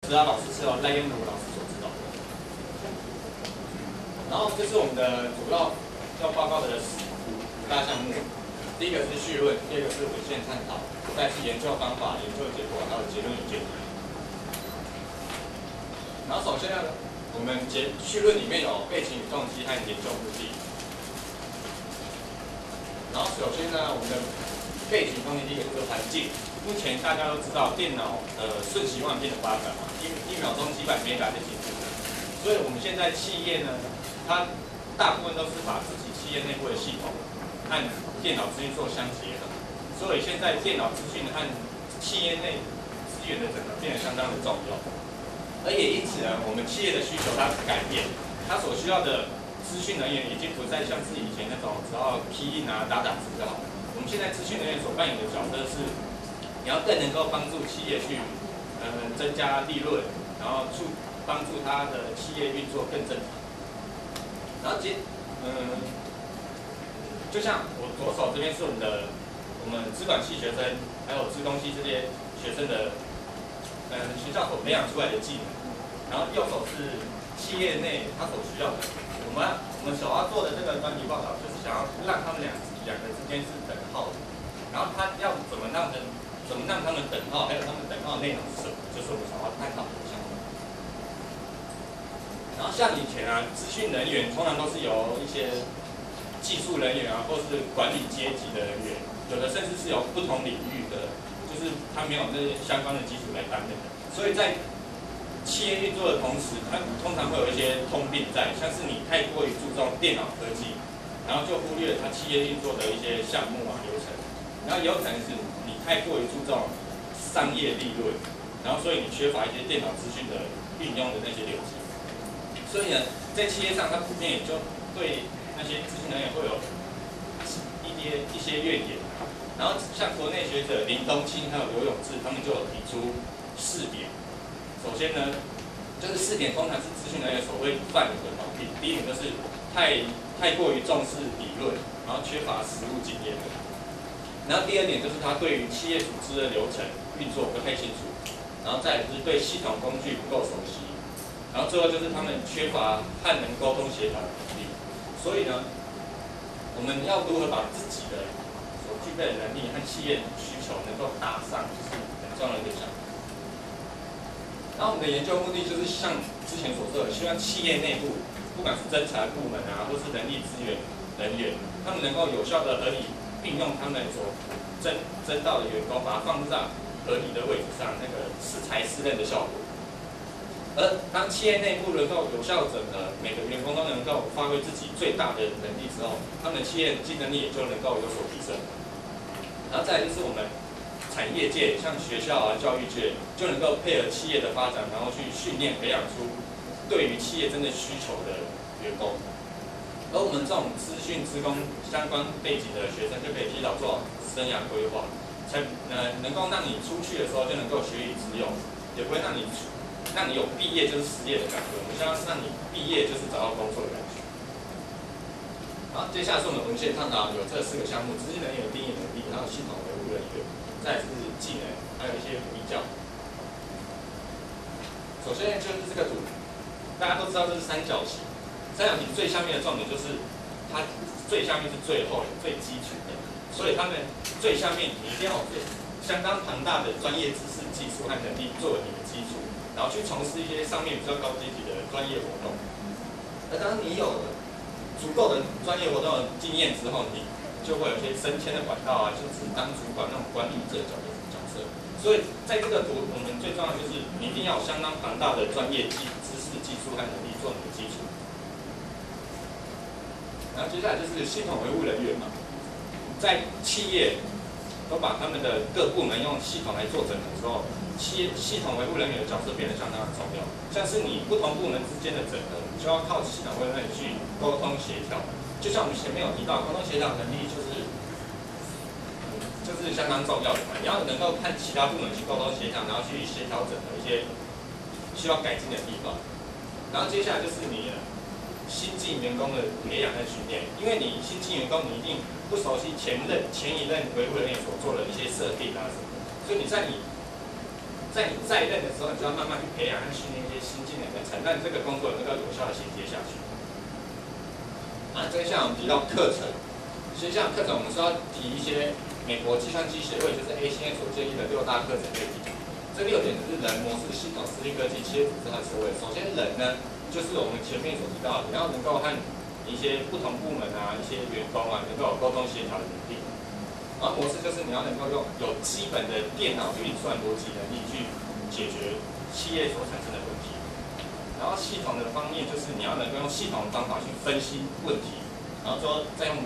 指导老师是由赖彦儒老师所指导的。然后这是我们的主要报告的五大项目。第一个是绪论，第二个是文献探讨，再是研究方法、研究结果，还有结论与建议。然后首先呢，我们绪论里面有背景与动机和研究目的。然后首先呢，我们的背景动机第一个就是环境。目前大家都知道电脑瞬息万变的发展嘛，一秒钟几百 MB 在进步，所以我们现在企业呢，它大部分都是把自己企业内部的系统和电脑资讯做相结合，所以现在电脑资讯和企业内资源的整合变得相当的重要。而也因此呢，我们企业的需求它改变，它所需要的资讯人员已经不再像是以前那种只要 key in 啊打字就好。我们现在资讯人员所扮演的角色是，你要更能够帮助企业去增加利润，然后帮助它的企业运作更正常。然后就像我左手这边是我们资管系学生，还有资工系这些学生的学校所培养出来的技能，然后右手是企业内他所需要的。我们所要做的这个专题报道，就是想要让他们两个之间是等号的，然后他要怎么让他们等号，还有他们等号的内容是什么，就是我们想要探讨的项目。然后像以前啊，资讯人员通常都是由一些技术人员啊，或是管理阶级的人员，有的甚至是由不同领域的，就是他没有那些相关的基础来担任的。所以在企业运作的同时，它通常会有一些通病在，像是你太过于注重电脑科技，然后就忽略了它企业运作的一些项目啊流程，然后也有可能是你太过于注重商业利润，然后所以你缺乏一些电脑资讯的运用的那些流程。所以呢，在企业上，它普遍也就对那些资讯人员会有一些怨言。然后像国内学者林东清还有刘永志，他们就有提出4点。首先呢，就是4点通常是资讯人员所会犯的毛病。第一点就是太过于重视理论，然后缺乏实务经验。然后第二点就是他对于企业组织的流程运作不太清楚，然后再来就是对系统工具不够熟悉。然后最后就是他们缺乏和人沟通协调的能力，所以呢，我们要如何把自己的所具备的能力和企业需求能够搭上，就是很重要的一个项目。然后我们的研究目的就是像之前所说的，希望企业内部，不管是侦查部门啊，或是人力资源人员，他们能够有效的合理运用他们所征到的员工，把它放在合理的位置上，那个适才适任的效果。而当企业内部能够有效整合，每个员工都能够发挥自己最大的能力之后，他们的企业竞争力也就能够有所提升。然后再来就是我们产业界，像学校啊、教育界，就能够配合企业的发展，然后去训练、培养出对于企业真的需求的员工。而我们这种资讯、资工相关背景的学生，就可以提早做生涯规划，才能够让你出去的时候就能够学以致用，也不会让你有毕业就是失业的感觉。我们希望让你毕业就是找到工作的感觉。好，接下来是我们文献探讨，有这4个项目：资讯人员定义能力，还有系统维护人员，再来是技能，还有一些比较。首先就是这个图，大家都知道这是三角形。三角形最下面的重点就是它最下面是最后的、最基础的，所以他们最下面你一定要有相当庞大的专业知识、技术和能力作为你的基础。然后去从事一些上面比较高阶级的专业活动。而当你有足够的专业活动的经验之后，你就会有一些升迁的管道啊，就是当主管那种管理者角色。所以在这个图，我们最重要的就是你一定要有相当庞大的专业知识、技术和能力做你的基础。然后接下来就是系统维护人员嘛，在企业都把他们的各部门用系统来做整合之后。系统维护人员的角色变得相当的重要，像是你不同部门之间的整合，就要靠系统维护人员去沟通协调。就像我们前面有提到，沟通协调能力就是相当重要的嘛。你要能够和其他部门去沟通协调，然后去协调整合一些需要改进的地方。然后接下来就是你新进员工的培养和训练，因为你新进员工你一定不熟悉前一任维护人员所做的一些设定啊什么的，所以你在你在你在任的时候，你就要慢慢去培养和训练一些新技能的人才，让这个工作能够有效的衔接下去。啊，这像我们提到课程，其实像课程我们是要提一些美国计算机协会就是 ACM 所建议的6大课程类型。这6点就是人、模式、系统、资讯科技、企业组织和社会。首先人呢，就是我们前面所提到的，你要能够和一些不同部门啊、一些员工啊，能够有沟通协调的能力。然后模式就是你要能够用有基本的电脑运算逻辑能力去解决企业所产生的问题。然后系统的方面就是你要能够用系统的方法去分析问题，然后说再用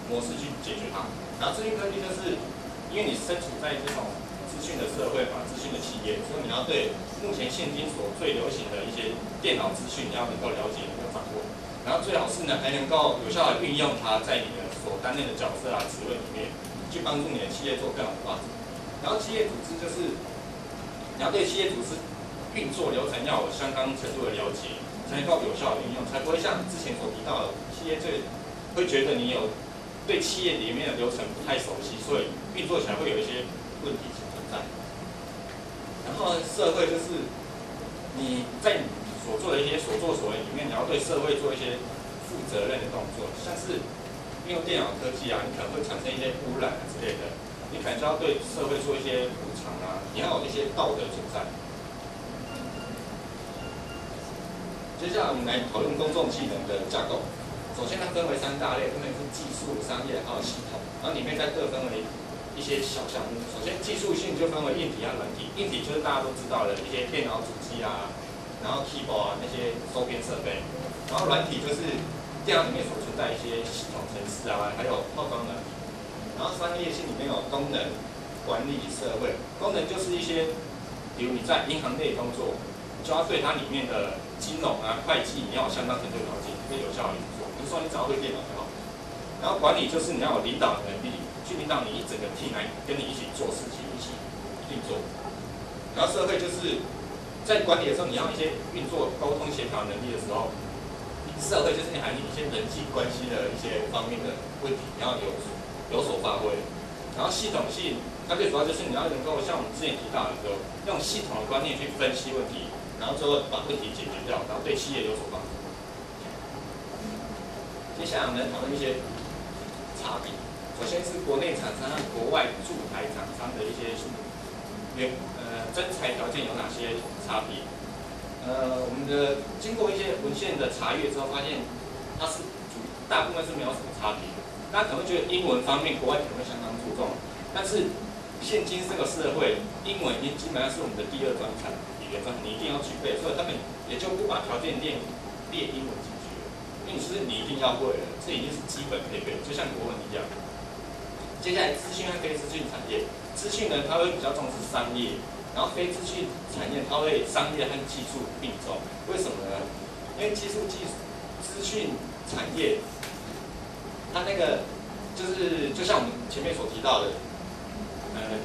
模式去解决它。然后资讯科技就是因为你身处在这种资讯的社会嘛，资讯的企业，所以你要对目前现今所最流行的一些电脑资讯，你要能够了解、能够掌握。然后最好是呢，还能够有效的运用它在你的所担任的角色啊、职位里面，去帮助你的企业做更好的发展。然后企业组织就是你要对企业组织运作流程要有相当程度的了解，才能够有效的运用，才不会像之前所提到的，企业会觉得你有对企业里面的流程不太熟悉，所以运作起来会有一些问题存在。然后社会就是你在你所做的一些所作所为里面，你要对社会做一些负责任的动作，像是运用电脑科技啊，你可能会产生一些污染啊之类的，你可能就要对社会做一些补偿啊，你要有一些道德存在。接下来我们来讨论公众技能的架构。首先它分为3大类，分别是技术、商业还有系统，然后里面再各分为一些小项目。首先技术性就分为硬体和软体，硬体就是大家都知道的一些电脑主机啊，然后 keyboard 啊那些周边设备，然后软体就是电脑里面所存在一些系统程式啊，还有后端软体。然后商业性里面有功能、管理、社会。功能就是一些，比如你在银行内工作，就要对它里面的金融啊、会计你要有相当程度了解，可以有效的运作。比如说你只要会电脑就好。然后管理就是你要有领导的能力，去领导你一整个 team 来跟你一起做事情，一起运作。然后社会就是在管理的时候，你要一些运作、沟通、协调能力的时候，社会就是你还有一些人际关系的一些方面的问题，你要有所发挥。然后系统性，它最主要就是你要能够像我们之前提到的，用系统的观念去分析问题，然后最后把问题解决掉，然后对企业有所帮助。接下来我们来讨论一些差别。首先是国内厂商和国外驻台厂商的一些征才条件有哪些差别？我们经过一些文献的查阅之后，发现它是大部分是没有什么差别的。大家可能会觉得英文方面国外可能会相当注重，但是现今这个社会，英文已经基本上是我们的第2专长，语言专长，你一定要具备，所以他们也就不把条件列英文进去了，因为你一定要会了，这已经是基本配备，就像国文一样。接下来资讯和非资讯产业，资讯呢它会比较重视商业，然后非资讯产业它会商业和技术并重，为什么呢？因为资讯产业。它那个就像我们前面所提到的，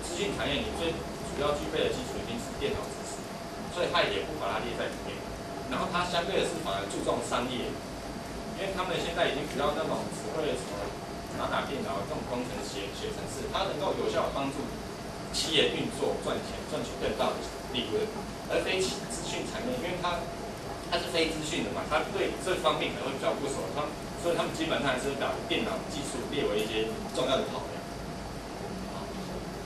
资讯产业你最主要具备的基础一定是电脑知识，所以它也不把它列在里面。然后它相对的是反而注重商业，因为他们现在已经不要那种只会什么打电脑这种工程写程式，它能够有效的帮助企业运作赚钱，赚取更大的利润。而非资讯产业，因为它是非资讯的嘛，它对这方面可能会比较不熟，所以他们基本上还是把电脑技术列为一些重要的考量。好，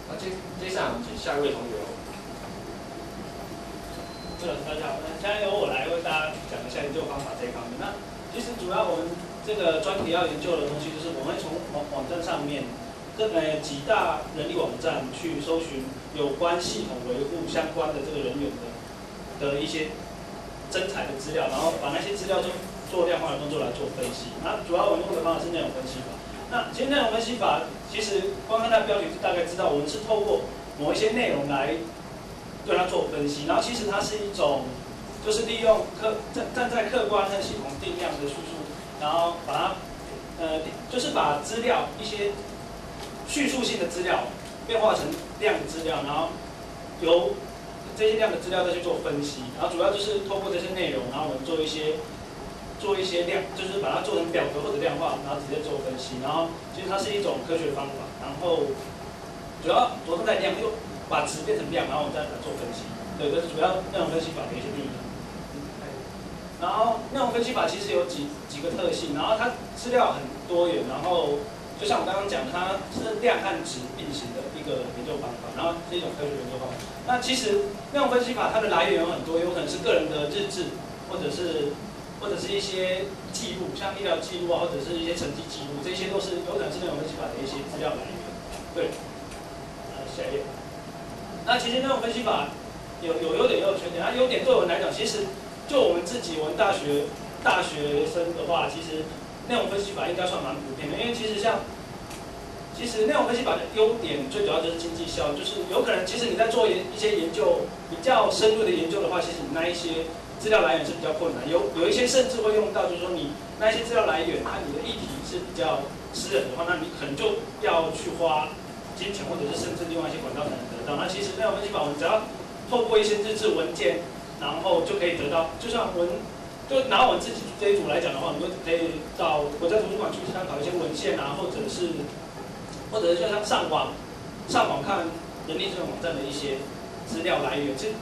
那接下来我们请下一位同学。老师大家好，现在由我来为大家讲一下研究方法这一方面。那其实主要我们这个专题要研究的东西，就是我们会从网站上面几大人力网站去搜寻有关系统维护相关的这个人员的一些征才的资料，然后把那些资料做量化的工作来做分析。那主要我们用的方法是内容分析法。那其实内容分析法，其实光看它的标题就大概知道，我们是透过某一些内容来对它做分析。然后其实它是一种，就是利用站在客观和系统定量的叙述，然后把它就是把资料一些叙述性的资料变化成量的资料，然后由这些量的资料再去做分析，然后主要就是透过这些内容，然后我们做一些量，就是把它做成表格或者量化，然后直接做分析。然后其实它是一种科学方法，然后主要着重在量，把值变成量，然后我们再来做分析。对，这是主要内容分析法的一些定义。然后内容分析法其实有几个特性，然后它资料很多元，然后就像我刚刚讲，它是量和值并行的一个研究方法，然后是一种科学研究方法。那其实内容分析法它的来源有很多，有可能是个人的日志，或者是一些记录，像医疗记录啊，或者是一些成绩记录，这些都是有可能是内容分析法的一些资料来源。对，下一页。那其实内容分析法有优点也有缺点。那优点对我们来讲，其实就我们自己，我们大学生的话，其实内容分析法应该算蛮普遍的，因为其实内容分析法的优点最主要就是经济效益，就是有可能其实你在做一些研究比较深入的研究的话，其实你那一些资料来源是比较困难，有一些甚至会用到，就是说你那一些资料来源和你的议题是比较私人的话，那你可能就要去花金钱，或者是甚至另外一些管道才能得到。那其实内容分析法，我们只要透过一些日志文件，然后就可以得到，就像就拿我们自己这一组来讲的话，我们就可以到国家图书馆去参考一些文献啊，或者是就像上网看人力资源网站的一些资料来源。其实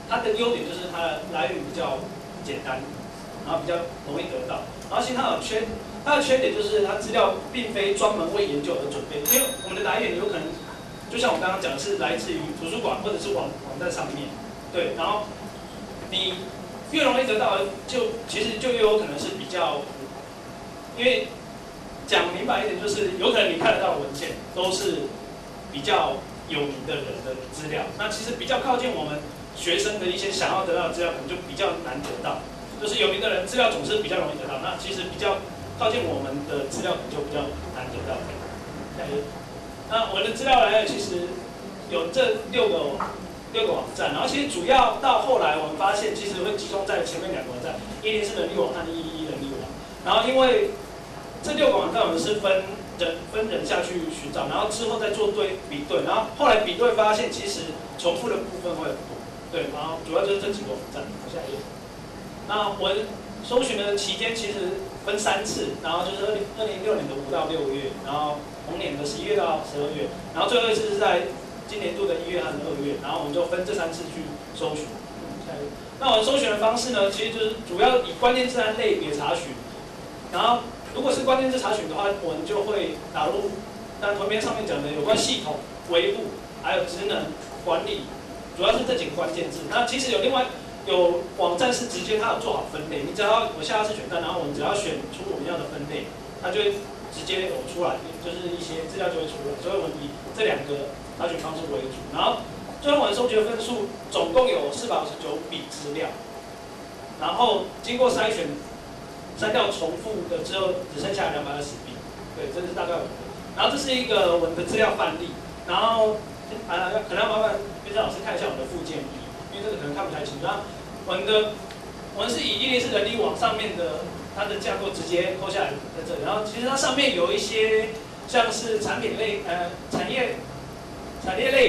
它的优点就是它的来源比较简单，然后比较容易得到。然后其实它的缺点就是它资料并非专门为研究而准备，因为我们的来源有可能就像我刚刚讲的是来自于图书馆或者是网站上面，对，然后你越容易得到，其实就越有可能是比较，因为讲明白一点，就是有可能你看得到的文件都是比较有名的人的资料，那其实比较靠近我们学生的一些想要得到的资料，可能就比较难得到。就是有名的人资料总是比较容易得到，那其实比较靠近我们的资料可能就比较难得到。那我们的资料来源其实有这六个网站，然后其实主要到后来我们发现，其实会集中在前面2个网站，10是人力网和111人力网。然后因为这6个网站我们是分人下去寻找，然后之后再做比对，然后后来比对发现，其实重复的部分会很多。对，然后主要就是这几个网站。下一页。那我搜寻的期间其实分3次，然后就是2006年的5到6月，然后同年的11月到12月，然后最后一次是在今年度的1月和2月，然后我们就分这3次去搜寻。下一页。那我们搜寻的方式呢，其实就是主要以关键字和类别查询，然后如果是关键字查询的话，我们就会打入刚图片上面讲的有关系统维护，还有职能管理，主要是这几个关键字。那其实有网站是直接它有做好分类，你只要我下次选单，然后我们只要选出我们要的分类，它就会直接有出来，就是一些资料就会出来。所以我们以这2个查询方式为主，然后最后我们收集的分数总共有459笔资料，然后经过筛选。删掉重复的之后，只剩下220笔。对，这是大概我们的。然后这是一个我们的资料范例。然后可能要麻烦编辑老师看一下我们的附件1，因为这个可能看不太清楚。然后我们是以104人力网上面的它的架构直接抠下来在这里。然后其实它上面有一些像是产业类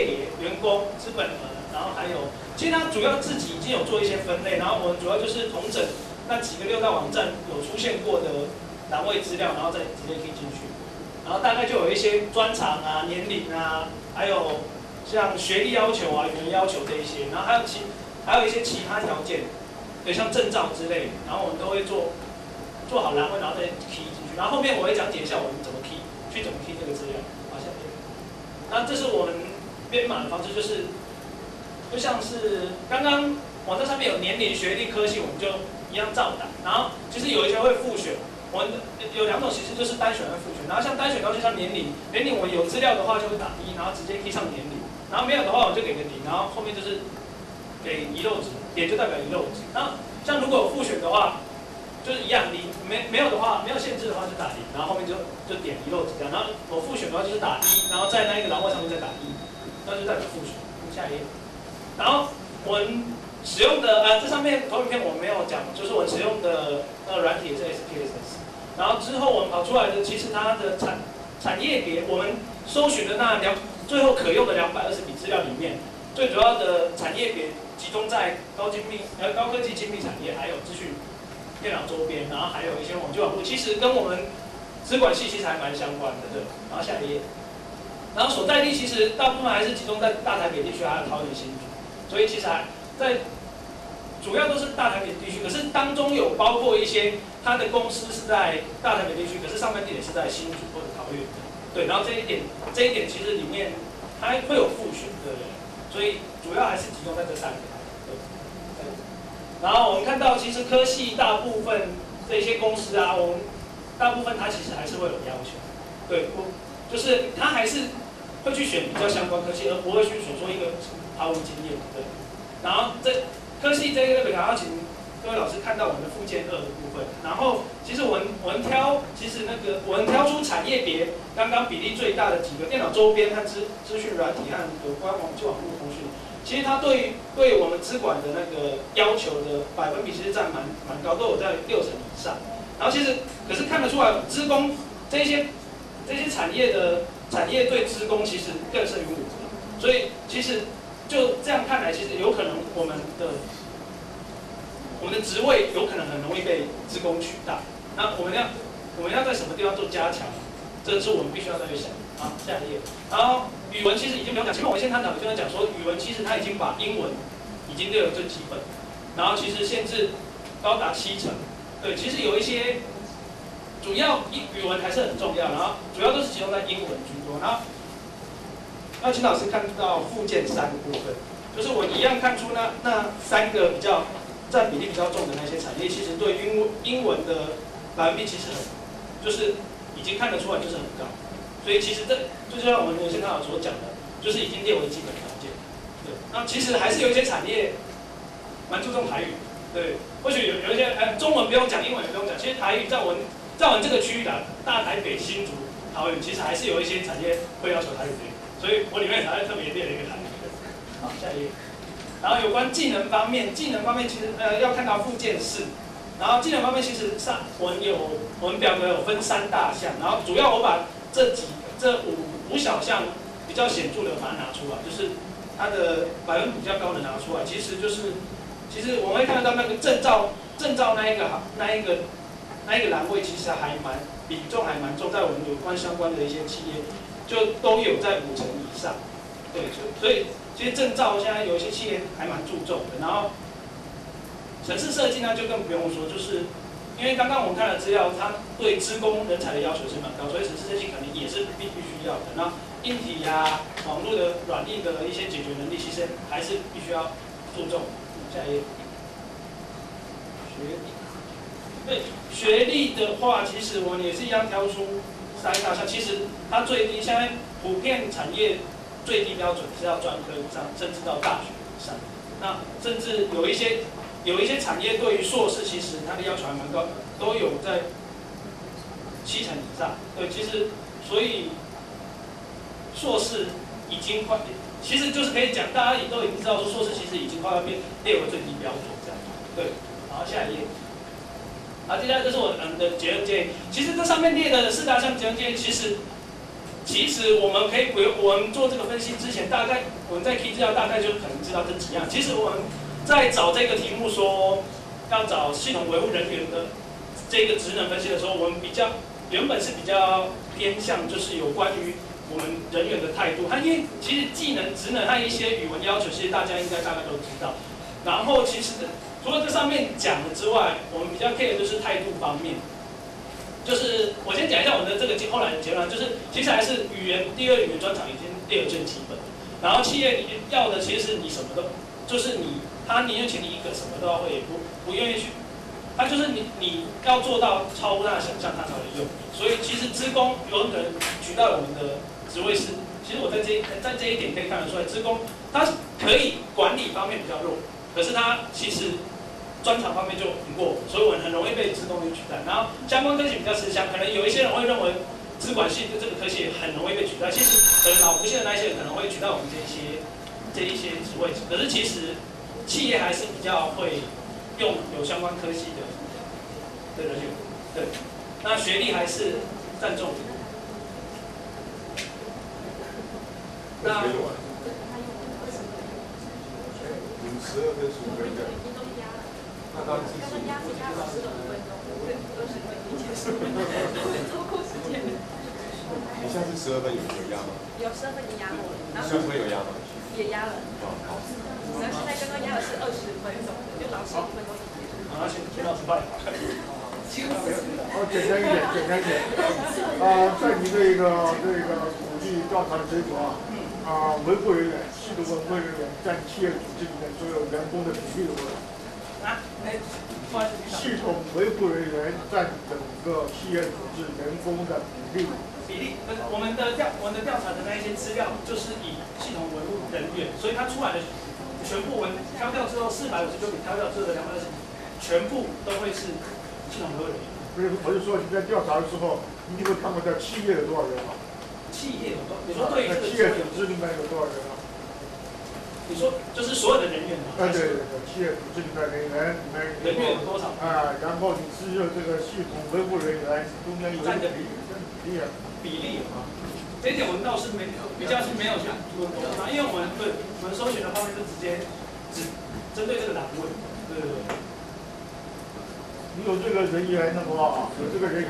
别、员工、资本额，然后还有其实它主要自己已经有做一些分类。然后我们主要就是统整。那几个6大网站有出现过的栏位资料，然后再直接可以进去，然后大概就有一些专长啊、年龄啊，还有像学历要求啊、语言要求这一些，然后还有一些其他条件，对，像证照之类的，然后我们都会做好栏位，然后再 key 进去，然后后面我会讲解一下我们怎么 key 这个资料。好，下面，那这是我们编码的方式，就像是刚刚网站上面有年龄、学历、科系，我们就一样照打，然后其实有一些会复选，我们有2种形式，就是单选和复选。然后像单选高就像年龄我们有资料的话就会打1，然后直接 key 上年龄，然后没有的话我就给个0，然后后面就是给遗漏值，点就代表遗漏值。那像如果有复选的话，就是一样0，没有的话没有限制的话就打0，然后后面就点遗漏值这样。然后我复选的话就是打1，然后在那一个栏位上面再打1，那就代表复选。下一页，然后我们。使用的这上面投影片我没有讲，就是我使用的软体是 SPSS， 然后之后我们跑出来的其实它的产业别，我们搜寻的最后可用的220笔资料里面，最主要的产业别集中在高科技精密产业，还有资讯电脑周边，然后还有一些网际网络，其实跟我们资管系其实还蛮相关的，对。然后下一页，然后所在地其实大部分还是集中在大台北地区还有桃园新竹，所以其实还在主要都是大台北地区，可是当中有包括一些它的公司是在大台北地区，可是上班地点是在新竹或者桃园。对，然后这一点其实里面它会有复选的人，所以主要还是集中在这3个。对。然后我们看到，其实科系大部分这些公司啊，我们大部分它其实还是会有要求。对，就是它还是会去选比较相关科系，而不会去选说一个毫无经验。对。然后这科系这一个，然后请各位老师看到我们的附件2的部分。然后其实我们挑出产业别刚刚比例最大的几个电脑周边和资讯软体和有关网际网络通讯，其实它对我们资管的那个要求的百分比其实占蛮高，都有在60%以上。然后其实可是看得出来，资工这些产业对资工其实更胜于武职，所以其实就这样看来，其实有可能我们的职位有可能很容易被资工取代。那我们要在什么地方做加强？这是我们必须要再去想。好，下一页。然后语文其实已经不用讲，前面我们先探讨的就在讲说，语文其实它已经把英文已经列为最基本，然后其实限制高达70%。对，其实有一些主要语文还是很重要，然后主要都是集中在英文居多。然后要请老师看到附件3的部分，就是我一样看出那3个比较占比例比较重的那些产业，其实对英文的百分比其实就是已经看得出来就是很高。所以其实这就像我们先看到所讲的，就是已经列为基本条件。对，那其实还是有一些产业蛮注重台语。对，或许有一些中文不用讲，英文也不用讲，其实台语在我们这个区域的大台北、新竹、桃园，其实还是有一些产业会要求台语的，所以我里面才特别列了一个台语。好，下一页。然后有关技能方面其实要看到附件4。然后技能方面其实我们表格有分3大项，然后主要我把这五小项比较显著的把它拿出来，就是它的百分比比较高的拿出来，其实我们会看得到那个证照那一个栏位，其实比重还蛮重，在我们有关相关的一些企业就都有在50%以上。对，所以其实证照现在有一些企业还蛮注重的。然后程式设计呢就更不用说，就是因为刚刚我们看的资料，它对资工人才的要求是蛮高，所以程式设计可能也是必须要的。那硬体呀、网络的软硬的一些解决能力，其实还是必须要注重。下一页，学历。对，学历的话，其实我们也是一样挑出3大项。其实它最低，现在普遍产业最低标准是要专科以上，甚至到大学以上。那甚至有一些产业对于硕士，其实它的要求还蛮高的，都有在70%以上。对，其实所以硕士已经快，其实就是可以讲，大家也都已经知道说硕士其实已经快要被列为最低标准这样。对，好，下一页。好，接下来就是我们的结论建议。其实这上面列的4大项结论建议，其实我们可以我们做这个分析之前，大概我们在 key 资料大概就可能知道这几样。其实我们在找这个题目说要找系统维护人员的这个职能分析的时候，我们原本是比较偏向就是有关于我们人员的态度。因为其实技能、职能和一些语文要求，其实大家应该大概都知道。然后其实除了这上面讲的之外，我们比较 care 的就是态度方面。就是我先讲一下我们的这个后来的结论，就是其实还是第二语言专长已经列为最基本。然后企业要的其实是你什么都，就是他宁愿请你一个什么都要会，也不愿意去，他就是你要做到超乎他的想象，他才会用。所以其实资工有可能取代我们的职位是，其实我在这一点可以看得出来，资工他可以管理方面比较弱，可是他其实专长方面就赢过我们，所以我们很容易被资工给取代。然后相关科系比较吃香，可能有一些人会认为资管系的这个科系很容易被取代，其实可能脑浮现的那些人可能会取代我们这一些职位，可是其实企业还是比较会用有相关科系的人员。对，那学历还是占重点。那52跟15分这样，那他自己压15分钟，20分钟结束，超过时间。你下次12分有压吗？有12分已经压过了，然后15分有压吗？也压了。好。然后现在刚刚压的是20分钟的，就老师1分钟。好，请老师拜。好，简单一点，简单一点。在你这个统计调查的结果维护人员，系统维护人员占企业组织里面所有员工的比例有多少？系统维护人员占整个企业组织员工的比例。我们的调查的那一些资料，就是以系统维护人员，所以它出来的全部我们挑掉之后459笔挑掉之后的220，全部都会是系统维护人员。不是，我是说你在调查的时候，你有没有看过在企业有多少人啊？企业有多？你说对这个企业组织里面有多少人啊？你说就是所有的人员吗？对，企业组织里面人员有多少？然后你只有这个系统维护人员中间有占的比例啊。这一点我们倒是比较是没有去多嘛，因为我们搜寻的方面就只针对这个栏位。对。你有这个人员的话，有这个资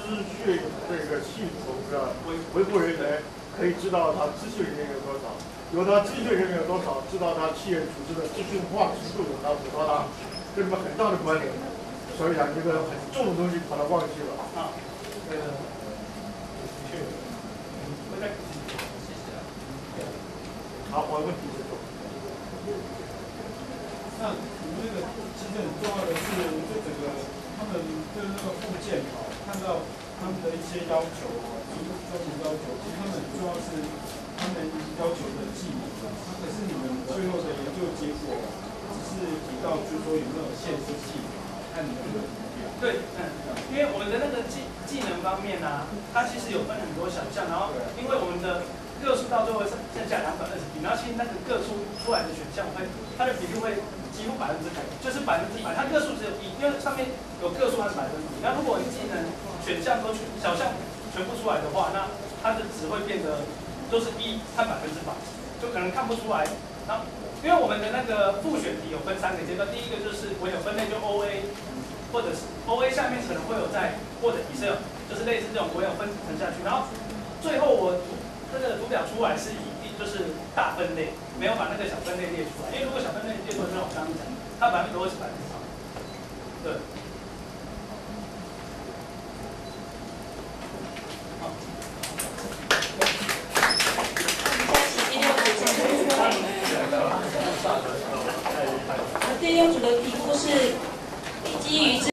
讯这个系统的维护人员，可以知道他资讯人员有多少，有他资讯人员有多少，知道他企业组织的资讯化程度有多大，跟你们很大的关联。所以这个很重的东西把它忘记了。好，我的问题结束。那我们那个其实很重要的是，就整个他们对那个附件看到他们的一些要求专门要求，其实他们很重要是他们要求的技能。可是你们最后的研究结果只是提到，就是说有没有限制技能，看你们的目标。对，因为我们的那个技能方面呢，它其实有分很多小项，然后因为我们的个数到最后剩下220题，然后其实那个个数出来的选项它的比例会几乎100%，就是100%，它个数只有1，因为上面有个数和100%。那如果你技能选项都小项全部出来的话，那它的值会变得就是1和100%，就可能看不出来。然后因为我们的那个复选题有分3个阶段，第一个就是我有分类就 OA， 或者是 OA 下面可能会有或者 Excel， 就是类似这种我有分层下去，然后最后我这个图表出来是就是大分类，没有把那个小分类列出来，因为如果小分类列出来，就像我刚刚讲，它100%都会是100%。对。